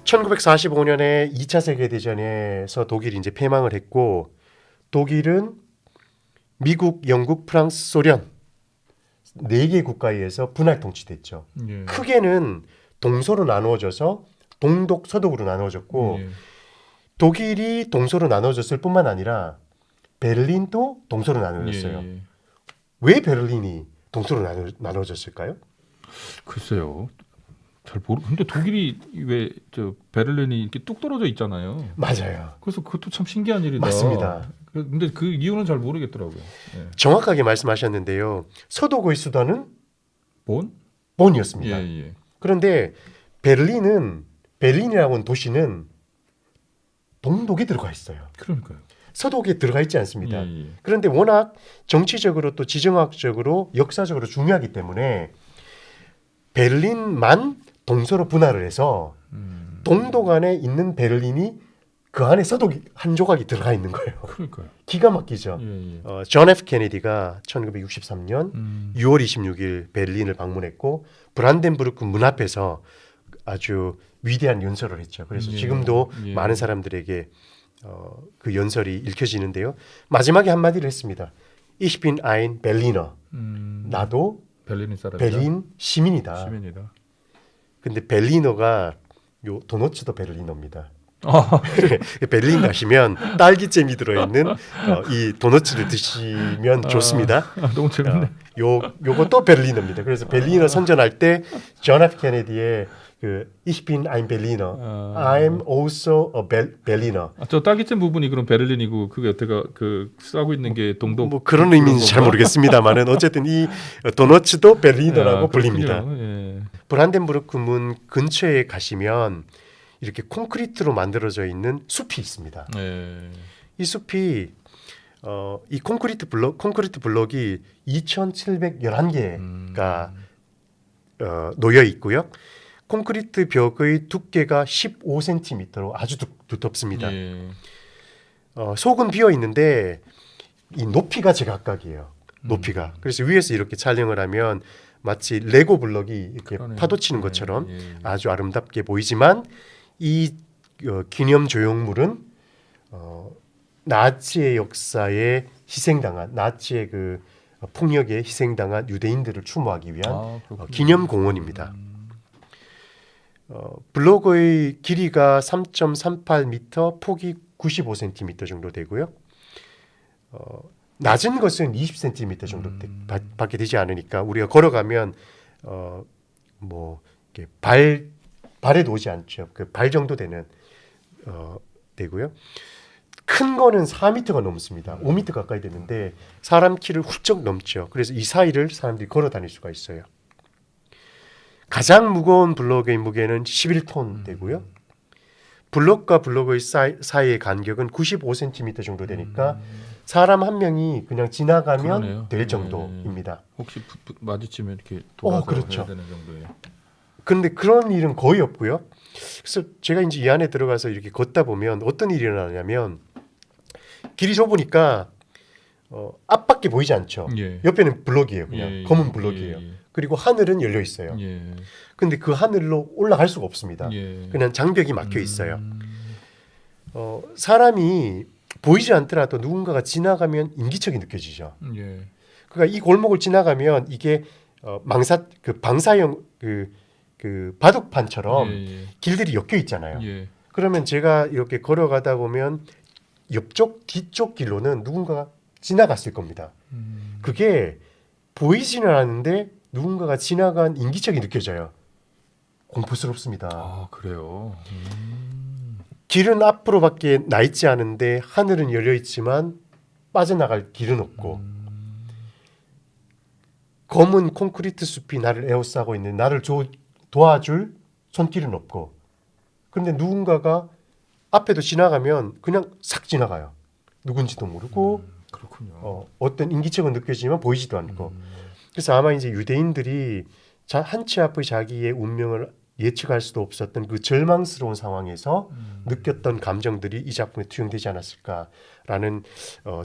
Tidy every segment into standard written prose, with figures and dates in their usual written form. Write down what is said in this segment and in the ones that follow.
1945년에 2차 세계대전에서 독일이 이제 패망을 했고 독일은 미국, 영국, 프랑스, 소련 4개 국가에 의해서 분할 통치됐죠. 예. 크게는 동서로 나누어져서 동독, 서독으로 나누어졌고 예. 독일이 동서로 나누어졌을 뿐만 아니라 베를린도 동서로 나누어졌어요. 예. 왜 베를린이 동서로 나누어졌을까요? 글쎄요. 잘 모르. 근데 독일이 왜 저 베를린이 이렇게 뚝 떨어져 있잖아요. 맞아요. 그래서 그것도 참 신기한 일이다. 맞습니다. 근데 그 이유는 잘 모르겠더라고요. 예. 정확하게 말씀하셨는데요. 서독의 수도는 본? 본이었습니다. 예. 그런데 베를린이라고 하는 도시는 동독에 들어가 있어요. 그러니까요. 서독에 들어가 있지 않습니다. 예. 그런데 워낙 정치적으로 또 지정학적으로 역사적으로 중요하기 때문에 베를린만 동서로 분할을 해서 동독 안에 있는 베를린이 그 안에 서독 한 조각이 들어가 있는 거예요. 그러니까요. 기가 막히죠. 예. 존 F 케네디가 1963년 6월 26일 베를린을 방문했고 브란덴부르크 문 앞에서 아주 위대한 연설을 했죠. 그래서 예. 지금도 예. 많은 사람들에게 그 연설이 읽혀지는데요. 마지막에 한마디를 했습니다. Ich bin ein Berliner. 나도 베를린 사람이다. 베를린 시민이다. 시민이다. 근데 베를리너가 요 도너츠도 베를리너입니다. 아, 베를린 가시면 딸기잼이 들어있는 이 도너츠를 드시면 좋습니다. 너무 재밌네. 요것도 베를리너입니다. 그래서 베를리너 선전할 때 존 F 케네디의 그 Ich bin ein Berliner, I'm also a Berliner. 저 딸기잼 부분이 그럼 베를린이고 그게 어때가 그 싸고 있는 게 동독 뭐 그런 의미인지 잘 모르겠습니다만은 어쨌든 이 도너츠도 베를리너라고 불립니다. 예. 브란덴부르크 문 근처에 가시면 이렇게 콘크리트로 만들어져 있는 숲이 있습니다. 예. 이 숲이 이 콘크리트 블록이 2,711개가 놓여 있고요. 콘크리트 벽의 두께가 15cm로 아주 두텁습니다. 예. 속은 비어 있는데 이 높이가 제각각이에요. 높이가. 그래서 위에서 이렇게 촬영을 하면 마치 레고 블럭이 이렇게 그러네요. 파도치는 것처럼 예. 아주 아름답게 보이지만 이 기념 조형물은 나치의 역사에 희생당한 나치의 그 폭력에 희생당한 유대인들을 추모하기 위한 기념 공원입니다. 블록의 길이가 3.38m, 폭이 95cm 정도 되고요. 낮은 것은 20cm 정도 밖에 되지 않으니까 우리가 걸어가면 뭐 이렇게 발에도 오지 않죠. 그 발 정도 되는 되고요. 큰 거는 4m가 넘습니다. 5m 가까이 되는데 사람 키를 훌쩍 넘죠. 그래서 이 사이를 사람들이 걸어 다닐 수가 있어요. 가장 무거운 블록의 무게는 11톤 되고요. 블록과 블록의 사이의 간격은 95cm 정도 되니까 사람 한 명이 그냥 지나가면 그러네요. 될 정도입니다. 혹시 마주치면 이렇게 돌아서 그렇죠. 해야 되는 정도예요. 그런데 그런 일은 거의 없고요. 그래서 제가 이제 이 안에 들어가서 이렇게 걷다 보면 어떤 일이 일어나냐면 길이 좁으니까 앞밖에 보이지 않죠. 예. 옆에는 블록이에요. 그냥 검은 블록이에요. 그리고 하늘은 열려 있어요. 근데 그 하늘로 올라갈 수가 없습니다. 그냥 장벽이 막혀 있어요. 사람이 보이지 않더라도 누군가가 지나가면 인기척이 느껴지죠. 그러니까 이 골목을 지나가면 이게 방사형 그 바둑판처럼 길들이 엮여 있잖아요. 그러면 제가 이렇게 걸어가다 보면 옆쪽 뒤쪽 길로는 누군가가 지나갔을 겁니다. 그게 보이지는 않는데 누군가가 지나간 인기척이 느껴져요. 공포스럽습니다. 아, 그래요. 길은 앞으로밖에 나 있지 않은데 하늘은 열려 있지만 빠져나갈 길은 없고 검은 콘크리트 숲이 나를 에워싸고 있는 나를 도와줄 손길은 없고 그런데 누군가가 앞에도 지나가면 그냥 싹 지나가요. 누군지도 모르고 그렇군요. 어떤 인기척은 느껴지지만 보이지도 않고 그래서 아마 이제 유대인들이 한 치 앞의 자기의 운명을 예측할 수도 없었던 그 절망스러운 상황에서 느꼈던 감정들이 이 작품에 투영되지 않았을까라는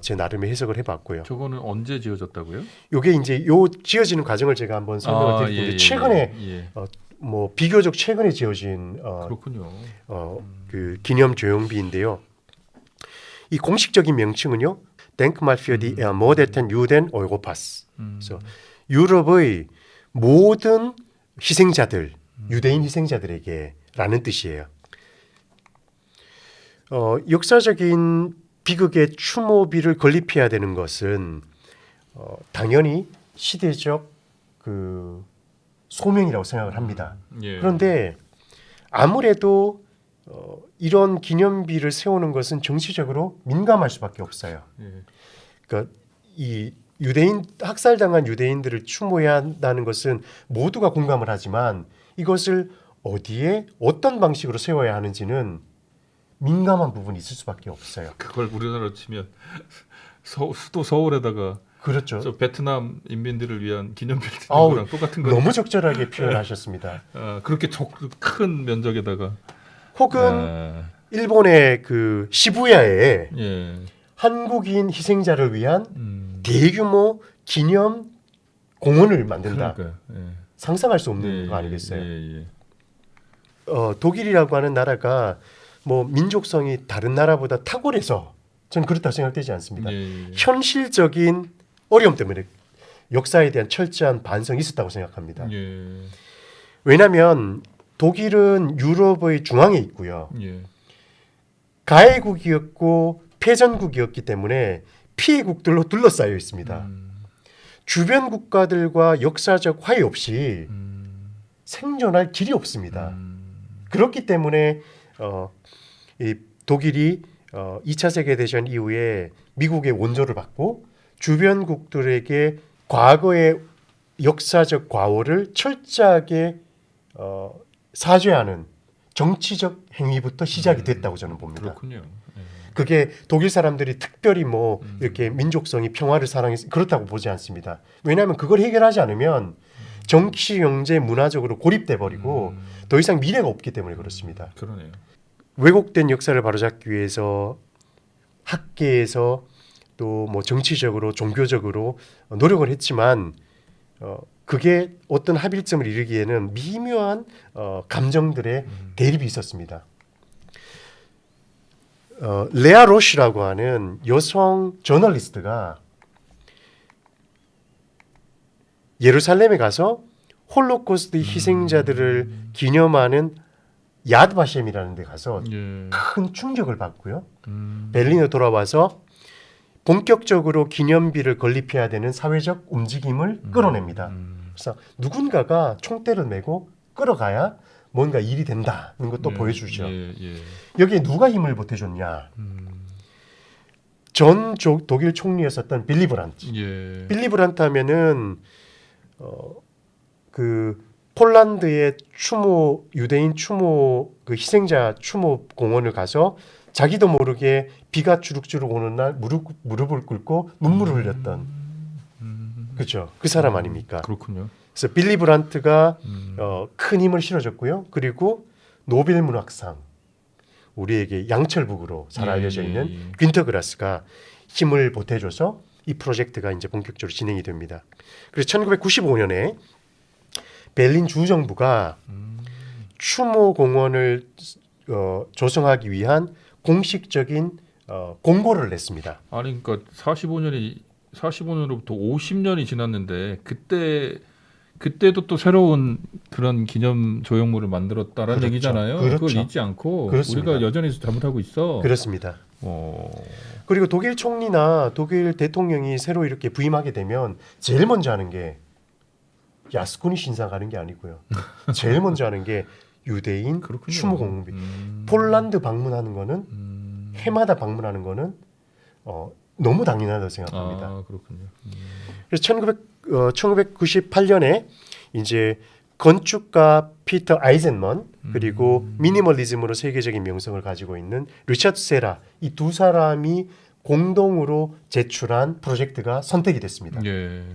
제 나름의 해석을 해봤고요. 저거는 언제 지어졌다고요? 이게 이제 요 지어지는 과정을 제가 한번 설명을 드릴 텐데 최근에 뭐 비교적 최근에 지어진 그렇군요. 그 기념 조형비인데요. 이 공식적인 명칭은요, Denkmal für die ermordeten Juden Europas. 그래서 유럽의 모든 희생자들, 유대인 희생자들에게라는 뜻이에요. 역사적인 비극의 추모비를 건립해야 되는 것은 당연히 시대적 그 소명이라고 생각을 합니다. 예. 그런데 아무래도 이런 기념비를 세우는 것은 정치적으로 민감할 수밖에 없어요. 예. 그러니까 이 유대인 학살당한 유대인들을 추모해야 한다는 것은 모두가 공감을 하지만 이것을 어디에 어떤 방식으로 세워야 하는지는 민감한 부분이 있을 수밖에 없어요. 그걸 우리나라로 치면 수도 서울에다가 그렇죠. 저 베트남 인민들을 위한 기념비를 짓는 아우, 거랑 똑같은 거니까. 너무 적절하게 표현하셨습니다. 그렇게 큰 면적에다가 혹은 일본의 그 시부야에 예. 한국인 희생자를 위한 대규모 기념 공원을 만든다. 그러니까요. 예. 상상할 수 없는 거 아니겠어요? 예. 독일이라고 하는 나라가 뭐 민족성이 다른 나라보다 탁월해서 저는 그렇다고 생각되지 않습니다. 예. 현실적인 어려움 때문에 역사에 대한 철저한 반성이 있었다고 생각합니다. 예. 왜냐하면 독일은 유럽의 중앙에 있고요. 예. 가해국이었고 패전국이었기 때문에 피해국들로 둘러싸여 있습니다. 주변 국가들과 역사적 화해 없이 생존할 길이 없습니다. 그렇기 때문에 이 독일이 2차 세계대전 이후에 미국의 원조를 받고 주변국들에게 과거의 역사적 과오를 철저하게 사죄하는 정치적 행위부터 시작이 됐다고 저는 봅니다. 그렇군요. 예. 그게 독일 사람들이 특별히 뭐 이렇게 민족성이 평화를 사랑해서 그렇다고 보지 않습니다. 왜냐하면 그걸 해결하지 않으면 정치, 경제, 문화적으로 고립돼 버리고 더 이상 미래가 없기 때문에 그렇습니다. 그러네요. 왜곡된 역사를 바로잡기 위해서 학계에서 또 뭐 정치적으로 종교적으로 노력을 했지만 그게 어떤 합일점을 이루기에는 미묘한 감정들의 대립이 있었습니다. 레아 로시라고 하는 여성 저널리스트가 예루살렘에 가서 홀로코스트 희생자들을 기념하는 야드바셴이라는 데 가서 예. 큰 충격을 받고요. 베를린에 돌아와서 본격적으로 기념비를 건립해야 되는 사회적 움직임을 끌어냅니다. 그래서 누군가가 총대를 메고 끌어가야 뭔가 일이 된다는 것도 보여주죠. 여기에 누가 힘을 보태줬냐? 전 독일 총리였었던 빌리 브란트. 예. 빌리 브란트 하면은 그 폴란드의 추모 유대인 추모 그 희생자 추모 공원을 가서 자기도 모르게 비가 주룩주룩 오는 날 무릎을 꿇고 눈물을 흘렸던 그렇죠. 그 사람 아닙니까? 그렇군요. 그래서 빌리 브란트가 큰 힘을 실어줬고요. 그리고 노벨 문학상 우리에게 양철북으로 잘 알려져 있는 윈터 그라스가 힘을 보태줘서 이 프로젝트가 이제 본격적으로 진행이 됩니다. 그래서 1995년에 베를린 주정부가 추모 공원을 조성하기 위한 공식적인 공고를 냈습니다. 아니 그러니까 45년으로부터 50년이 지났는데 그때도 또 새로운 그런 기념 조형물을 만들었다라는 그렇죠. 얘기잖아요. 그렇죠. 그걸 잊지 않고 그렇습니다. 우리가 여전히 잘못하고 있어. 그렇습니다. 그리고 독일 총리나 독일 대통령이 새로 이렇게 부임하게 되면 제일 먼저 하는 게 야스쿠니 신사 가는 게 아니고요. 제일 먼저 하는 게 유대인 그렇군요. 추모 공비. 폴란드 방문하는 거는 해마다 방문하는 거는 너무 당연하다고 생각합니다. 아, 그렇군요. 그래서 1998년에 이제 건축가 피터 아이젠먼 그리고 미니멀리즘으로 세계적인 명성을 가지고 있는 리차드 세라 이 두 사람이 공동으로 제출한 프로젝트가 선택이 됐습니다. 예.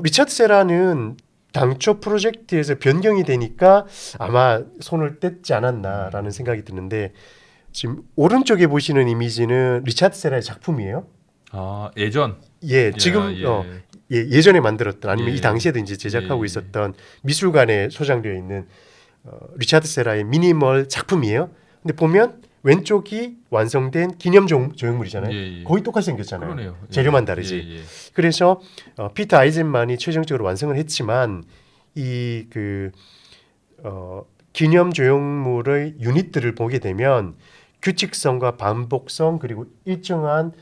리차드 세라는 당초 프로젝트에서 변경이 되니까 아마 손을 뗐지 않았나라는 생각이 드는데 지금 오른쪽에 보시는 이미지는 리차드 세라의 작품이에요. 아, 예전. 예, 지금 예전에 만들었던 아니면 예. 이 당시에도 이제 제작하고 예. 있었던 미술관에 소장되어 있는 리차드 세라의 미니멀 작품이에요. 근데 보면 왼쪽이 완성된 기념 조형물이잖아요. 예, 예. 거의 똑같이 생겼잖아요. 그러네요. 예. 재료만 다르지. 예, 예. 그래서 피터 아이젠만이 최종적으로 완성을 했지만 이 기념 조형물의 유닛들을 보게 되면 규칙성과 반복성 그리고 일정한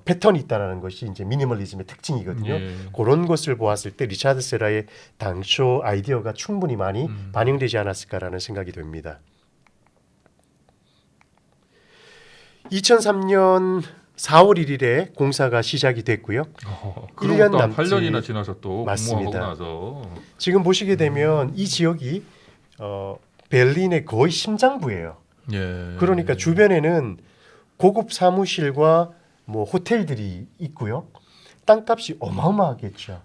패턴이 있다라는 것이 이제 미니멀리즘의 특징이거든요. 예. 그런 것을 보았을 때 리차드 세라의 당초 아이디어가 충분히 많이 반영되지 않았을까라는 생각이 듭니다. 2003년 4월 1일에 공사가 시작이 됐고요. 1년 그로부터 남짓 8년이나 지나서 또 맞습니다. 공모하고 나서 지금 보시게 되면 이 지역이 베를린의 거의 심장부예요. 예. 그러니까 주변에는 고급 사무실과 뭐 호텔들이 있고요. 땅값이 어마어마하겠죠.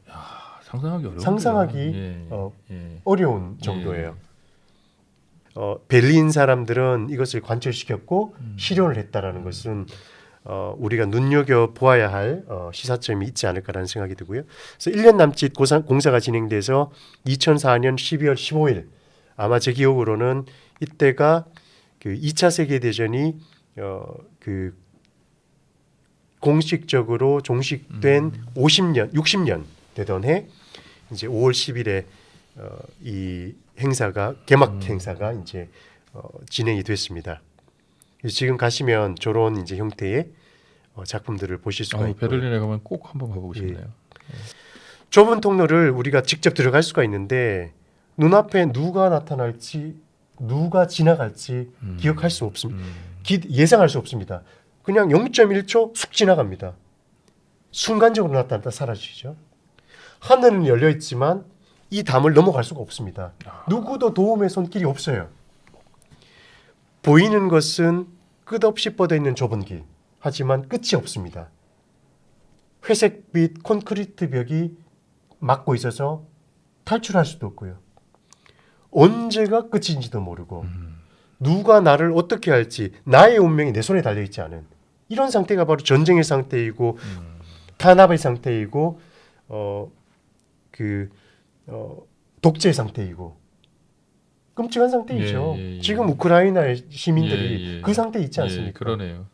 상상하기 어려운데요. 상상하기 예. 예. 어려운 정도예요. 베를린 사람들은 이것을 관철시켰고 실현을 했다라는 것은 우리가 눈여겨 보아야 할 시사점이 있지 않을까라는 생각이 들고요. 그래서 1년 남짓 공사가 진행돼서 2004년 12월 15일 아마 제 기억으로는 이때가 그 2차 세계 대전이 공식적으로 종식된 50년, 60년 되던 해 이제 5월 10일에 이 행사가 개막 행사가 이제 진행이 됐습니다. 지금 가시면 저런 이제 형태의 작품들을 보실 수가 있고 베를린에 가면 꼭 한번 가보고 싶네요. 좁은 통로를 우리가 직접 들어갈 수가 있는데 눈앞에 누가 나타날지 누가 지나갈지 기억할 수 없습니다. 예상할 수 없습니다. 그냥 0.1초 쑥 지나갑니다. 순간적으로 나타났다 사라지죠. 하늘은 열려 있지만 이 담을 넘어갈 수가 없습니다. 누구도 도움의 손길이 없어요. 보이는 것은 끝없이 뻗어 있는 좁은 길. 하지만 끝이 없습니다. 회색빛 콘크리트 벽이 막고 있어서 탈출할 수도 없고요. 언제가 끝인지도 모르고 누가 나를 어떻게 할지 나의 운명이 내 손에 달려있지 않은 이런 상태가 바로 전쟁의 상태이고 탄압의 상태이고 독재 상태이고 끔찍한 상태이죠. 지금 우크라이나의 시민들이 그 상태에 있지 않습니까? 그러네요.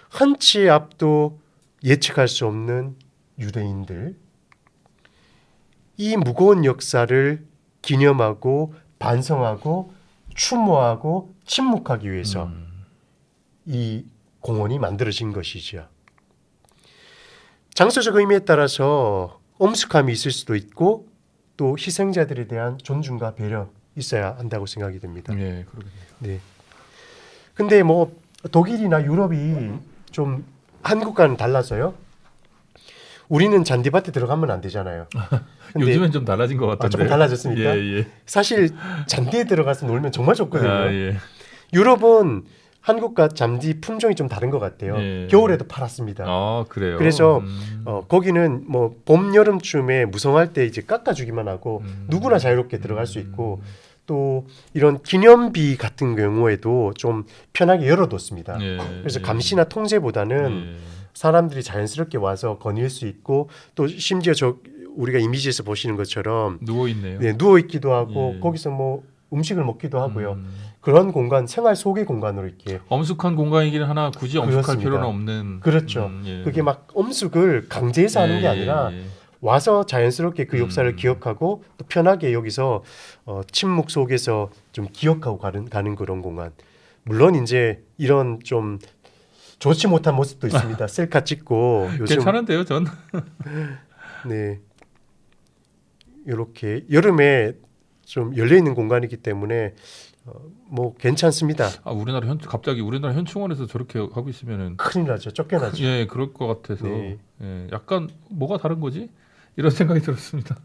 한 치의 앞도 예측할 수 없는 유대인들 이 무거운 역사를 기념하고 반성하고 추모하고 침묵하기 위해서 이 공원이 만들어진 것이죠. 장소적 의미에 따라서 엄숙함이 있을 수도 있고 또 희생자들에 대한 존중과 배려 있어야 한다고 생각이 듭니다. 네, 그러겠네요. 네. 근데 뭐 독일이나 유럽이 좀 한국과는 달라서요. 우리는 잔디밭에 들어가면 안 되잖아요. 근데 요즘엔 좀 달라진 것 같던데. 조금 달라졌습니까? 예. 사실 잔디에 들어가서 놀면 정말 좋거든요. 예. 유럽은 한국과 잔디 품종이 좀 다른 것 같아요. 예. 겨울에도 팔았습니다. 그래요. 그래서 거기는 뭐 봄 여름쯤에 무성할 때 이제 깎아주기만 하고 누구나 자유롭게 들어갈 수 있고 또 이런 기념비 같은 경우에도 좀 편하게 열어뒀습니다. 그래서 감시나 통제보다는 사람들이 자연스럽게 와서 거닐 수 있고 또 심지어 우리가 이미지에서 보시는 것처럼 누워 있네요. 네, 누워 있기도 하고 거기서 뭐 음식을 먹기도 하고요. 그런 공간, 생활 속의 공간으로 이렇게 엄숙한 공간이긴 하나 굳이 엄숙할 그렇습니다. 필요는 없는. 그렇죠. 그게 막 엄숙을 강제해서 하는 게 아니라 와서 자연스럽게 그 역사를 기억하고 또 편하게 여기서 침묵 속에서 좀 기억하고 가는 그런 공간. 물론 이제 이런 좀 좋지 못한 모습도 있습니다. 셀카 찍고 요즘 괜찮은데요, 전. 네 이렇게 여름에 좀 열려 있는 공간이기 때문에 뭐 괜찮습니다. 갑자기 우리나라 현충원에서 저렇게 하고 있으면은 큰일 나죠. 쫓겨나죠. 예, 그럴 것 같아서 네. 약간 뭐가 다른 거지? 이런 생각이 들었습니다.